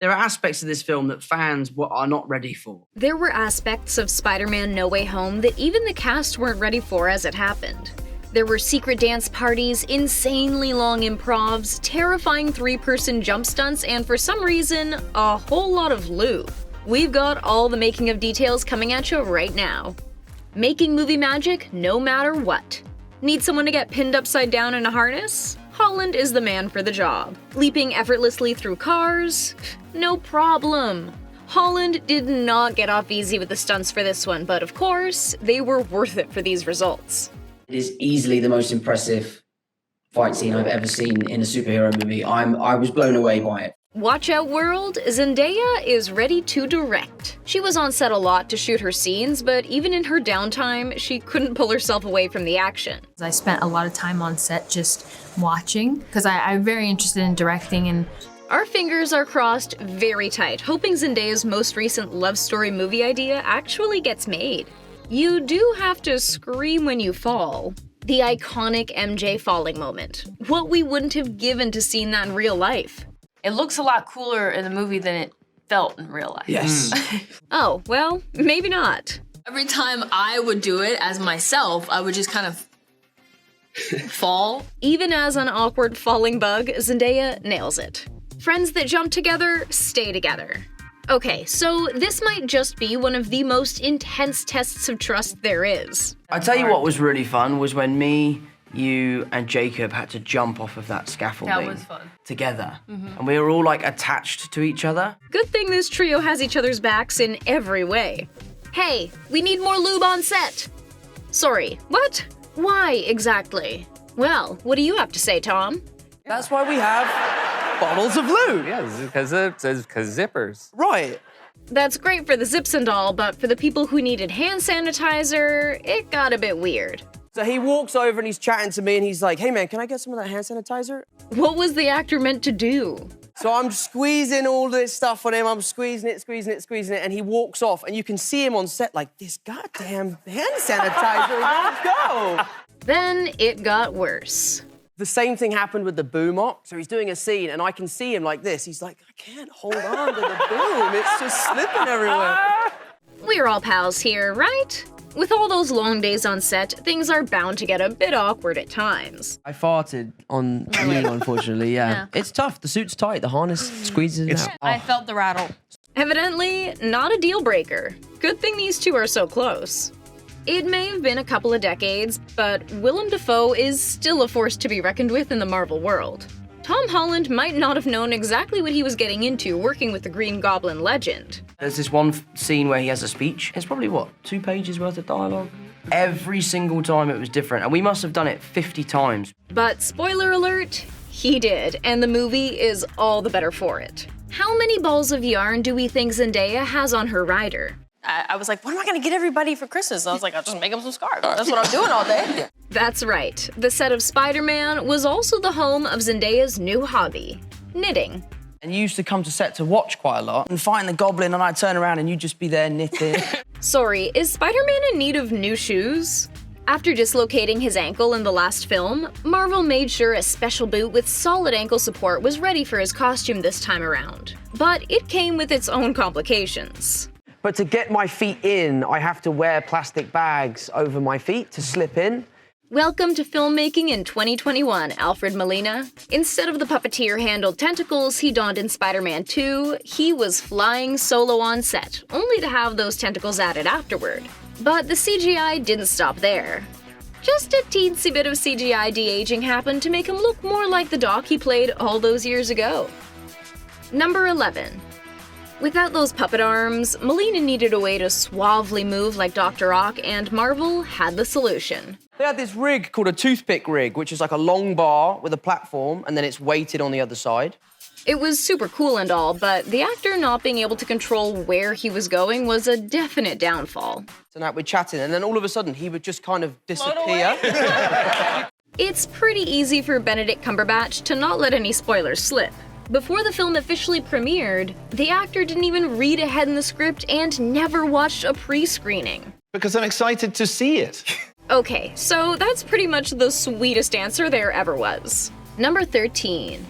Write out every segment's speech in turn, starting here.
There are aspects of this film that fans are not ready for. There were aspects of Spider-Man No Way Home that even the cast weren't ready for as it happened. There were secret dance parties, insanely long improvs, terrifying three-person jump stunts, and for some reason, a whole lot of lube. We've got all the making of details coming at you right now. Making movie magic no matter what. Need someone to get pinned upside down in a harness? Holland is the man for the job. Leaping effortlessly through cars? No problem. Holland did not get off easy with the stunts for this one, but of course, they were worth it for these results. It is easily the most impressive fight scene I've ever seen in a superhero movie. I was blown away by it. Watch out, world! Zendaya is ready to direct. She was on set a lot to shoot her scenes, but even in her downtime, she couldn't pull herself away from the action. I spent a lot of time on set just watching, because I'm very interested in directing, and our fingers are crossed very tight, hoping Zendaya's most recent love story movie idea actually gets made. You do have to scream when you fall. The iconic MJ falling moment. What we wouldn't have given to see that in real life. It looks a lot cooler in the movie than it felt in real life. Yes. Oh, well, maybe not. Every time I would do it as myself, I would just kind of fall. Even as an awkward falling bug, Zendaya nails it. Friends that jump together, stay together. Okay, so this might just be one of the most intense tests of trust there is. I tell you what was really fun was when me, you, and Jacob had to jump off of that scaffolding. That was fun. Together. And we were all like attached to each other. Good thing this trio has each other's backs in every way. Hey, we need more lube on set. Sorry, what? Why exactly? Well, what do you have to say, Tom? That's why we have bottles of lube. Yeah, because zippers. Right. That's great for the zips and all, but for the people who needed hand sanitizer, it got a bit weird. So he walks over and he's chatting to me and he's like, hey man, can I get some of that hand sanitizer? What was the actor meant to do? So I'm squeezing all this stuff on him, I'm squeezing it, and he walks off and you can see him on set like, this goddamn hand sanitizer, let's go. Then it got worse. The same thing happened with the boom op. So he's doing a scene and I can see him like this. He's like, I can't hold on to the boom. It's just slipping everywhere. We're all pals here, right? With all those long days on set, things are bound to get a bit awkward at times. I farted on you, unfortunately, yeah. It's tough. The suit's tight. The harness squeezes it out. I felt the rattle. Evidently, not a deal breaker. Good thing these two are so close. It may have been a couple of decades, but Willem Dafoe is still a force to be reckoned with in the Marvel world. Tom Holland might not have known exactly what he was getting into working with the Green Goblin legend. There's this one scene where he has a speech. It's probably, what, 2 pages worth of dialogue? Every single time it was different, and we must have done it 50 times. But spoiler alert, he did, and the movie is all the better for it. How many balls of yarn do we think Zendaya has on her rider? I was like, what am I gonna get everybody for Christmas? I was like, I'll just make them some scarves. That's what I'm doing all day. That's right. The set of Spider-Man was also the home of Zendaya's new hobby, knitting. And you used to come to set to watch quite a lot and find the goblin, and I'd turn around and you'd just be there knitting. Sorry, is Spider-Man in need of new shoes? After dislocating his ankle in the last film, Marvel made sure a special boot with solid ankle support was ready for his costume this time around. But it came with its own complications. But to get my feet in, I have to wear plastic bags over my feet to slip in. Welcome to filmmaking in 2021, Alfred Molina. Instead of the puppeteer-handled tentacles he donned in Spider-Man 2, he was flying solo on set, only to have those tentacles added afterward. But the CGI didn't stop there. Just a teensy bit of CGI de-aging happened to make him look more like the Doc he played all those years ago. Number 11. Without those puppet arms, Molina needed a way to suavely move like Dr. Ock, and Marvel had the solution. They had this rig called a toothpick rig, which is like a long bar with a platform, and then it's weighted on the other side. It was super cool and all, but the actor not being able to control where he was going was a definite downfall. So now we're chatting, and then all of a sudden, he would just kind of disappear. It's pretty easy for Benedict Cumberbatch to not let any spoilers slip. Before the film officially premiered, the actor didn't even read ahead in the script and never watched a pre-screening. Because I'm excited to see it. Okay, so that's pretty much the sweetest answer there ever was. Number 13.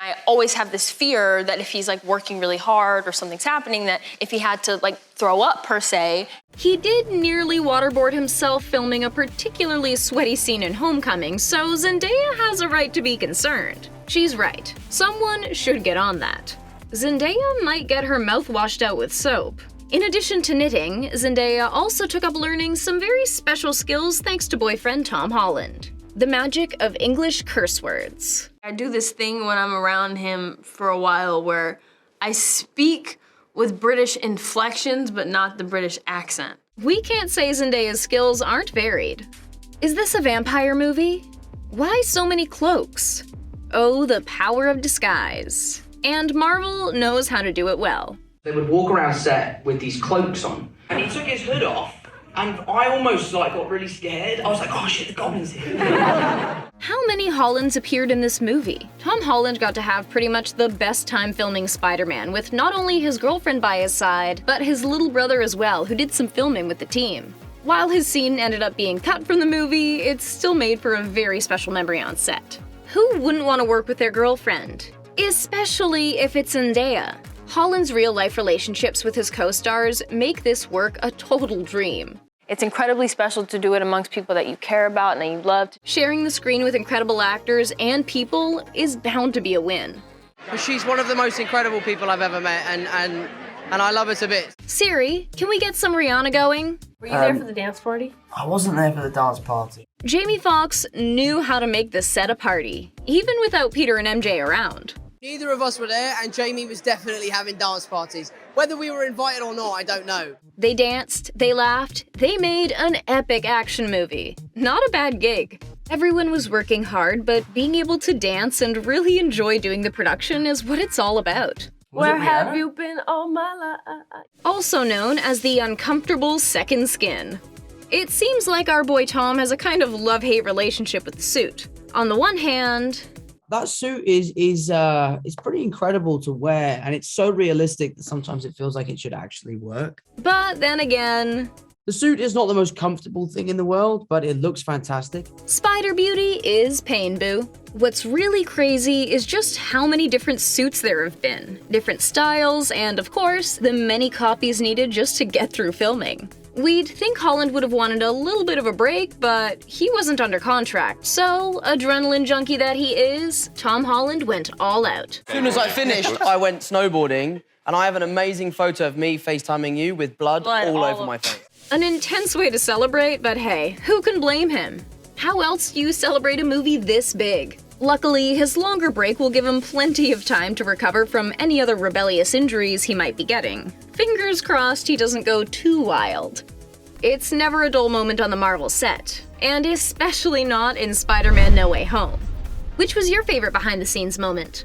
I always have this fear that if he's like working really hard or something's happening, that if he had to like throw up per se. He did nearly waterboard himself filming a particularly sweaty scene in Homecoming, so Zendaya has a right to be concerned. She's right. Someone should get on that. Zendaya might get her mouth washed out with soap. In addition to knitting, Zendaya also took up learning some very special skills thanks to boyfriend Tom Holland. The magic of English curse words. I do this thing when I'm around him for a while where I speak with British inflections, but not the British accent. We can't say Zendaya's skills aren't varied. Is this a vampire movie? Why so many cloaks? Oh, the power of disguise. And Marvel knows how to do it well. They would walk around set with these cloaks on. And he took his hood off, and I almost got really scared. I was like, oh shit, the goblin's here. How many Hollands appeared in this movie? Tom Holland got to have pretty much the best time filming Spider-Man, with not only his girlfriend by his side, but his little brother as well, who did some filming with the team. While his scene ended up being cut from the movie, it's still made for a very special memory on set. Who wouldn't want to work with their girlfriend? Especially if it's Zendaya. Holland's real-life relationships with his co-stars make this work a total dream. It's incredibly special to do it amongst people that you care about and that you love. Sharing the screen with incredible actors and people is bound to be a win. She's one of the most incredible people I've ever met, and I love her to bits. Siri, can we get some Rihanna going? Were you there for the dance party? I wasn't there for the dance party. Jamie Foxx knew how to make the set a party, even without Peter and MJ around. Neither of us were there, and Jamie was definitely having dance parties. Whether we were invited or not, I don't know. They danced, they laughed, they made an epic action movie. Not a bad gig. Everyone was working hard, but being able to dance and really enjoy doing the production is what it's all about. Where have you been all my life? Also known as the uncomfortable second skin. It seems like our boy Tom has a kind of love-hate relationship with the suit. On the one hand, That suit is pretty incredible to wear, and it's so realistic that sometimes it feels like it should actually work. but then again, The suit is not the most comfortable thing in the world, but it looks fantastic. Spider Beauty is pain boo. What's really crazy is just how many different suits there have been, different styles, and of course, the many copies needed just to get through filming. We'd think Holland would have wanted a little bit of a break, but he wasn't under contract, so, adrenaline junkie that he is, Tom Holland went all out. As soon as I finished, I went snowboarding, and I have an amazing photo of me FaceTiming you with blood all over my face. An intense way to celebrate, but hey, who can blame him? How else do you celebrate a movie this big? Luckily, his longer break will give him plenty of time to recover from any other rebellious injuries he might be getting. Fingers crossed he doesn't go too wild. It's never a dull moment on the Marvel set, and especially not in Spider-Man No Way Home. Which was your favorite behind-the-scenes moment?